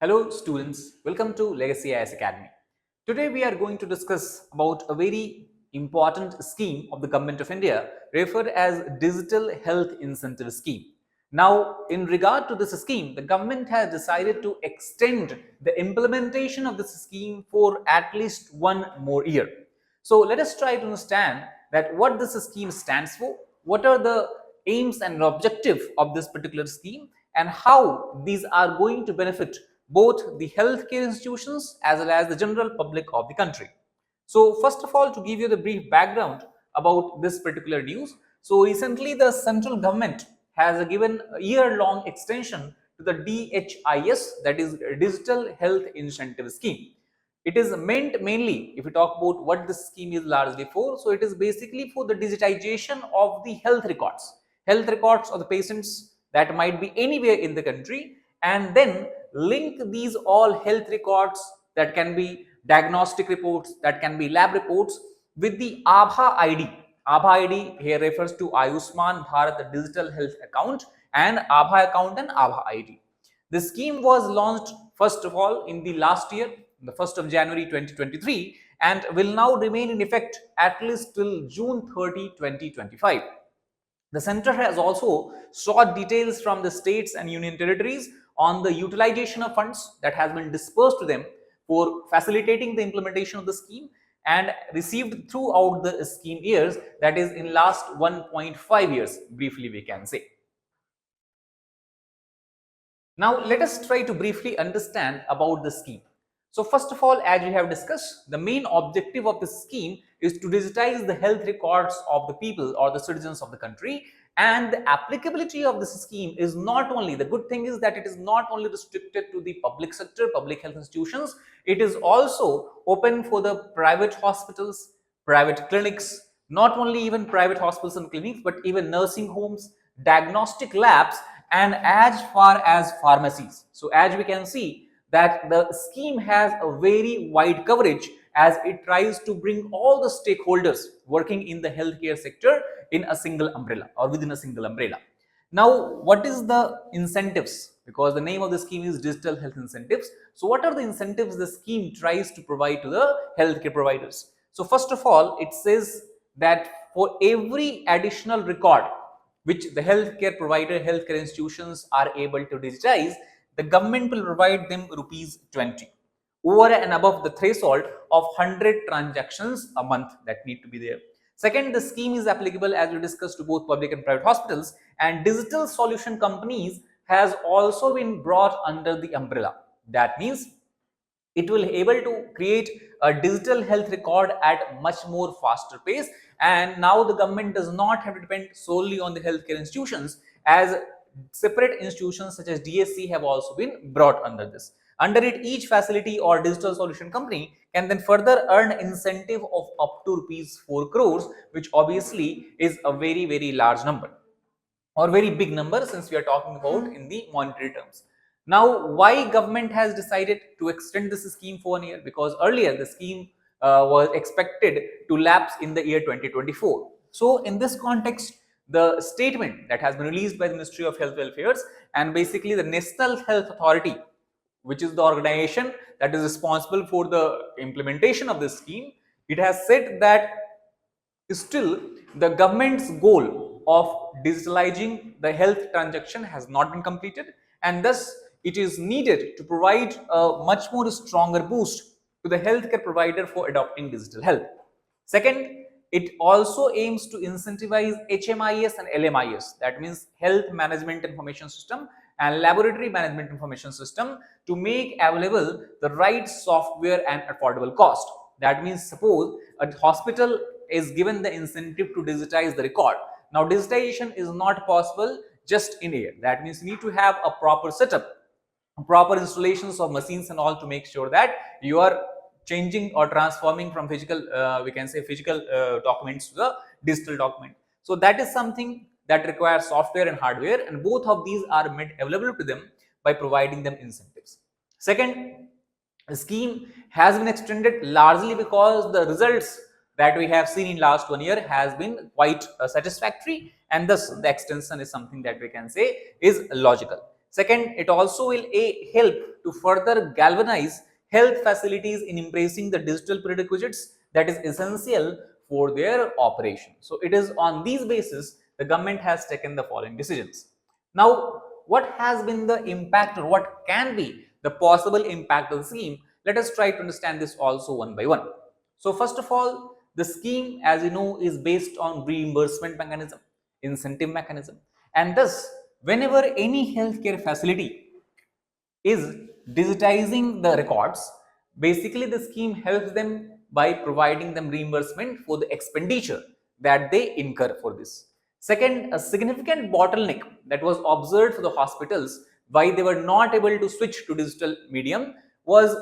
Hello students, welcome to Legacy IAS Academy. Today we are going to discuss about a very important scheme of the Government of India referred as Digital Health Incentive Scheme. Now, in regard to this scheme, the government has decided to extend the implementation of this scheme for at least one more year. So let us try to understand that what this scheme stands for, what are the aims and objective of this particular scheme, and how these are going to benefit both the healthcare institutions as well as the general public of the country. So first of all, to give you the brief background about this particular news, so recently the central government has given a year-long extension to the DHIS, that is Digital Health Incentive Scheme. It is meant mainly, if we talk about what this scheme is largely for, so it is basically for the digitization of the health records of the patients that might be anywhere in the country, and then link these all health records that can be diagnostic reports, that can be lab reports with the Aadhaar ID. Aadhaar ID here refers to Ayushman Bharat the digital health account and Aadhaar account and Aadhaar ID. The scheme was launched first of all in the last year, the 1st of January 2023, and will now remain in effect at least till June 30, 2025. The center has also sought details from the states and union territories on the utilization of funds that has been dispersed to them for facilitating the implementation of the scheme and received throughout the scheme years, that is in last 1.5 years, briefly we can say. Now let us try to briefly understand about the scheme. So first of all, as we have discussed, the main objective of this scheme is to digitize the health records of the people or the citizens of the country, and the applicability of this scheme is not only, the good thing is that it is not only restricted to the public sector, public health institutions, it is also open for the private hospitals, private clinics, not only even private hospitals and clinics, but even nursing homes, diagnostic labs, and as far as pharmacies. So as we can see that the scheme has a very wide coverage as it tries to bring all the stakeholders working in the healthcare sector in a single umbrella or within a single umbrella. Now, what is the incentives? Because the name of the scheme is Digital Health Incentives. So what are the incentives the scheme tries to provide to the healthcare providers? So first of all, it says that for every additional record which the healthcare provider, healthcare institutions are able to digitize, the government will provide them rupees 20 over and above the threshold of 100 transactions a month that need to be there. Second, the scheme is applicable, as we discussed, to both public and private hospitals, and digital solution companies has also been brought under the umbrella. That means it will able to create a digital health record at much more faster pace, and now the government does not have to depend solely on the healthcare institutions, as separate institutions such as DSC have also been brought under this. Under it, each facility or digital solution company can then further earn incentive of up to rupees 4 crores, which obviously is a very large number or very big number since we are talking about in the monetary terms. Now, why government has decided to extend this scheme for 1 year? Because earlier the scheme was expected to lapse in the year 2024. So in this context, the statement that has been released by the Ministry of Health Welfares and basically the National Health Authority, which is the organization that is responsible for the implementation of this scheme, it has said that still the government's goal of digitalizing the health transaction has not been completed, and thus it is needed to provide a much more stronger boost to the healthcare provider for adopting digital health. Second, it also aims to incentivize HMIS and LMIS, that means Health Management Information System and Laboratory Management Information System, to make available the right software and affordable cost. That means suppose a hospital is given the incentive to digitize the record. Now, digitization is not possible just in air. That means you need to have a proper setup, proper installations of machines and all to make sure that you are changing or transforming from physical, we can say physical documents to the digital document. So that is something that requires software and hardware, and both of these are made available to them by providing them incentives. Second, the scheme has been extended largely because the results that we have seen in last 1 year has been quite satisfactory, and thus the extension is something that we can say is logical. Second, it also will help to further galvanize health facilities in embracing the digital prerequisites that is essential for their operation. So it is on these basis the government has taken the following decisions. Now, what has been the impact or what can be the possible impact of the scheme? Let us try to understand this also one by one. So first of all, the scheme, as you know, is based on reimbursement mechanism, incentive mechanism, and thus whenever any healthcare facility is digitizing the records, basically the scheme helps them by providing them reimbursement for the expenditure that they incur for this. Second, a significant bottleneck that was observed for the hospitals why they were not able to switch to digital medium was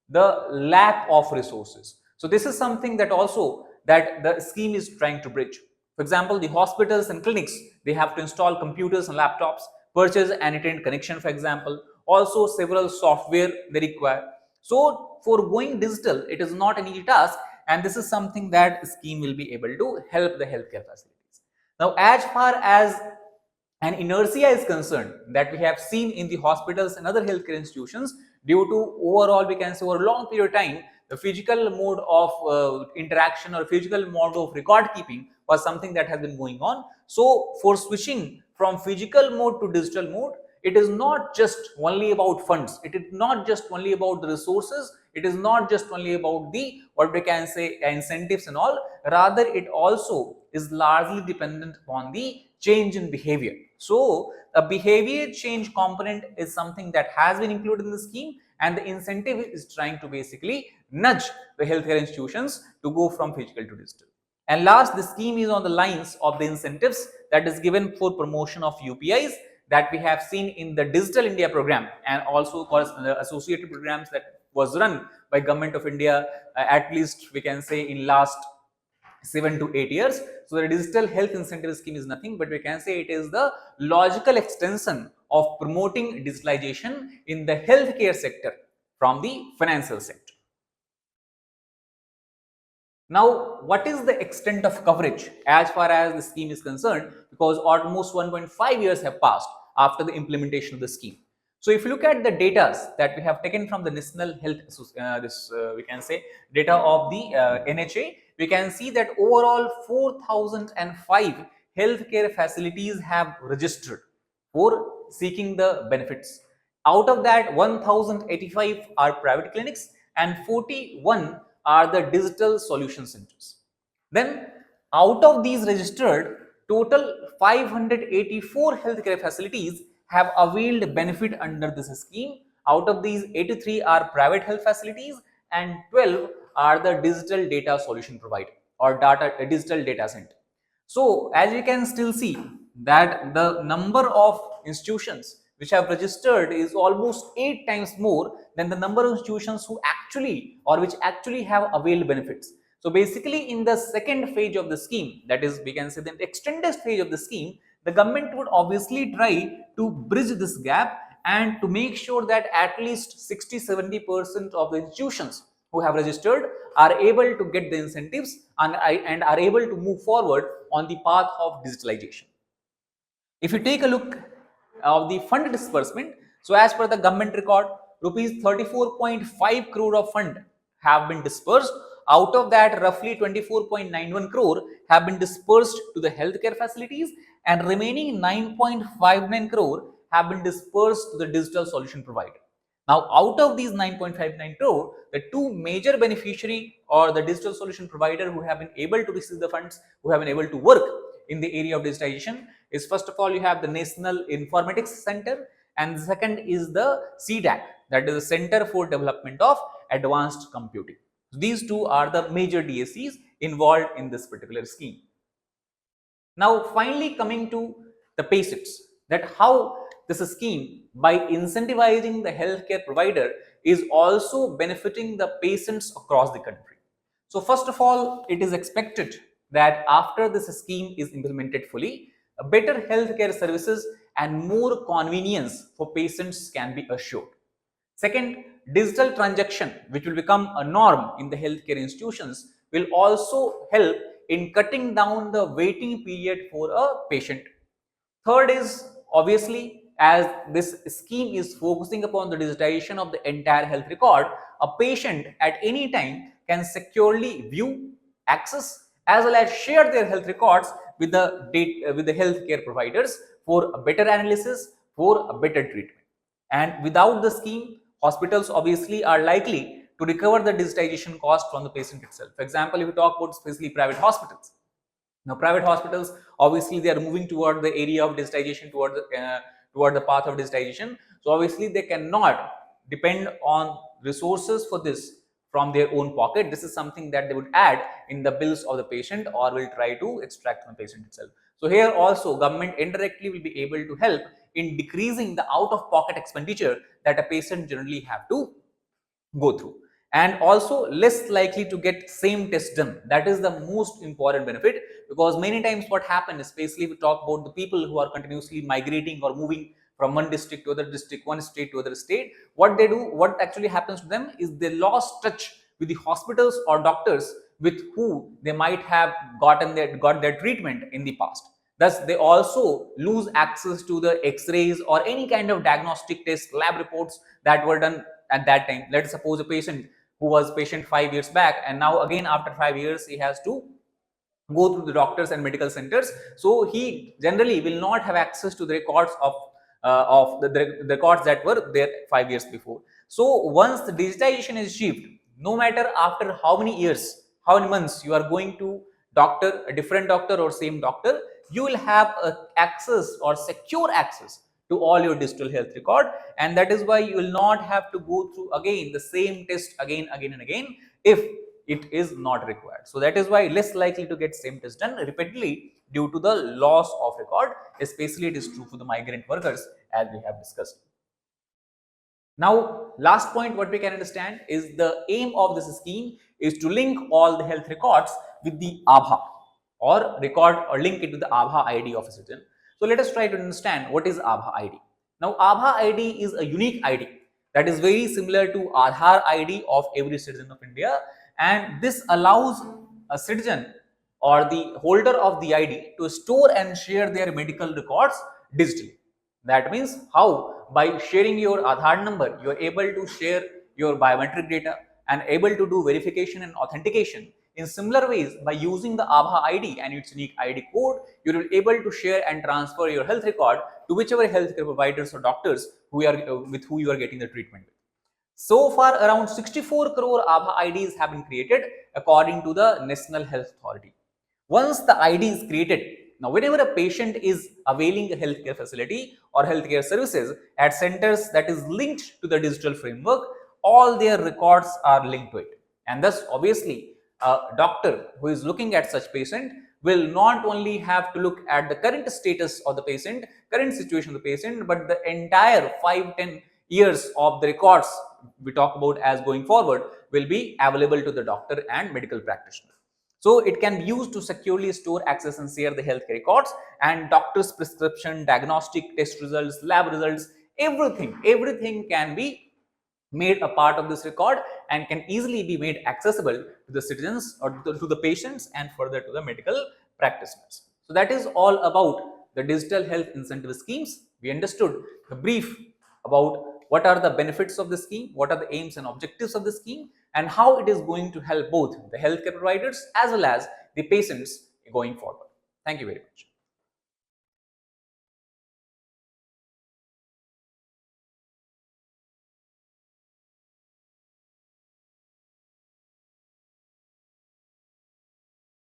the lack of resources. So this is something that also that the scheme is trying to bridge. For example, the hospitals and clinics, they have to install computers and laptops, purchase an internet connection, for example, also several software they require. So for going digital, it is not an easy task, and this is something that scheme will be able to help the healthcare facilities. Now, as far as and inertia is concerned that we have seen in the hospitals and other healthcare institutions due to overall, we can say, over a long period of time, the physical mode of interaction or physical mode of record keeping was something that has been going on. So for switching from physical mode to digital mode, it is not just only about funds, it is not just only about the resources, it is not just only about the, what we can say, incentives and all, rather it also is largely dependent upon the change in behavior. So a behavior change component is something that has been included in the scheme, and the incentive is trying to basically nudge the healthcare institutions to go from physical to digital. And last, the scheme is on the lines of the incentives that is given for promotion of UPIs that we have seen in the Digital India program, and also the associated programs that was run by Government of India, at least we can say in last 7 to 8 years. So the digital health incentive scheme is nothing but we can say it is the logical extension of promoting digitalization in the healthcare sector from the financial sector. Now, what is the extent of coverage as far as the scheme is concerned? Because almost 1.5 years have passed after the implementation of the scheme. So, if you look at the data that we have taken from the National Health, we can say data of the NHA, we can see that overall 4,005 healthcare facilities have registered for seeking the benefits. Out of that, 1,085 are private clinics and 41 are the digital solution centers. Then, out of these registered, total 584 healthcare facilities have availed benefit under this scheme. Out of these, 83 are private health facilities and 12 are the digital data solution provider or digital data center. So, as you can still see that the number of institutions which have registered is almost 8 times more than the number of institutions who actually or which actually have availed benefits. So basically in the second phase of the scheme, that is we can say the extended phase of the scheme, the government would obviously try to bridge this gap and to make sure that at least 60-70% of the institutions who have registered are able to get the incentives and are able to move forward on the path of digitalization. If you take a look of the fund disbursement, so as per the government record, rupees 34.5 crore of fund have been disbursed. Out of that, roughly 24.91 crore have been disbursed to the healthcare facilities, and remaining 9.59 crore have been disbursed to the digital solution provider. Now, out of these 9.59 crore, the two major beneficiary or the digital solution provider who have been able to receive the funds, who have been able to work in the area of digitization is, first of all, you have the National Informatics Center, and the second is the CDAC, that is the Center for Development of Advanced Computing. These two are the major DSCs involved in this particular scheme. Now, finally coming to the basics, that how this scheme, by incentivizing the healthcare provider, is also benefiting the patients across the country. So first of all, it is expected that after this scheme is implemented fully, better healthcare services and more convenience for patients can be assured. Second, digital transaction, which will become a norm in the healthcare institutions, will also help in cutting down the waiting period for a patient. Third is Obviously, as this scheme is focusing upon the digitization of the entire health record, a patient at any time can securely view, access, as well as share their health records with with the healthcare providers for a better analysis, for a better treatment. And without the scheme, hospitals obviously are likely to recover the digitization cost from the patient itself. For example, if we talk about especially private hospitals, now, private hospitals obviously they are moving toward the area of digitization, toward the path of digitization. So obviously they cannot depend on resources for this from their own pocket. This is something that they would add in the bills of the patient or will try to extract from the patient itself. So here also government indirectly will be able to help in decreasing the out-of-pocket expenditure that a patient generally have to go through, and also less likely to get same test done. That is the most important benefit, because many times what happens, especially if we talk about the people who are continuously migrating or moving from one district to other district, one state to other state, what they do, what actually happens to them is they lost touch with the hospitals or doctors with who they might have got their treatment in the past. Thus, they also lose access to the X-rays or any kind of diagnostic tests, lab reports that were done at that time. Let's suppose a patient who was patient 5 years back, and now again after 5 years he has to go through the doctors and medical centers. So he generally will not have access to the records of the records that were there 5 years before. So once the digitization is achieved, no matter after how many years, how many months you are going to doctor, a different doctor or same doctor, you will have access or secure access to all your digital health record, and that is why you will not have to go through again the same test again and again if it is not required. So that is why less likely to get same test done repeatedly due to the loss of record. Especially it is true for the migrant workers, as we have discussed. Now, last point what we can understand is the aim of this scheme is to link all the health records with the Aadhaar, or record or link it with the Aadhaar ID of a citizen. So let us try to understand what is Aadhaar ID. Now, Aadhaar ID is a unique ID that is very similar to Aadhaar ID of every citizen of India, and this allows a citizen or the holder of the ID to store and share their medical records digitally. That means how? By sharing your Aadhaar number, you are able to share your biometric data and able to do verification and authentication. In similar ways, by using the Aadhaar ID and its unique ID code, you will be able to share and transfer your health record to whichever healthcare providers or doctors who are with who you are getting the treatment with. So far, around 64 crore Aadhaar IDs have been created according to the National Health Authority. Once the ID is created, now whenever a patient is availing a healthcare facility or healthcare services at centers that is linked to the digital framework, all their records are linked to it. And thus, obviously, a doctor who is looking at such patient will not only have to look at the current status of the patient, current situation of the patient, but the entire 5-10 years of the records we talk about as going forward will be available to the doctor and medical practitioner. So it can be used to securely store, access and share the healthcare records, and doctor's prescription, diagnostic test results, lab results, everything can be made a part of this record and can easily be made accessible to the citizens or to the patients and further to the medical practitioners. So that is all about the digital health incentive schemes. We understood the brief about what are the benefits of the scheme, what are the aims and objectives of the scheme, and how it is going to help both the healthcare providers as well as the patients going forward. Thank you very much.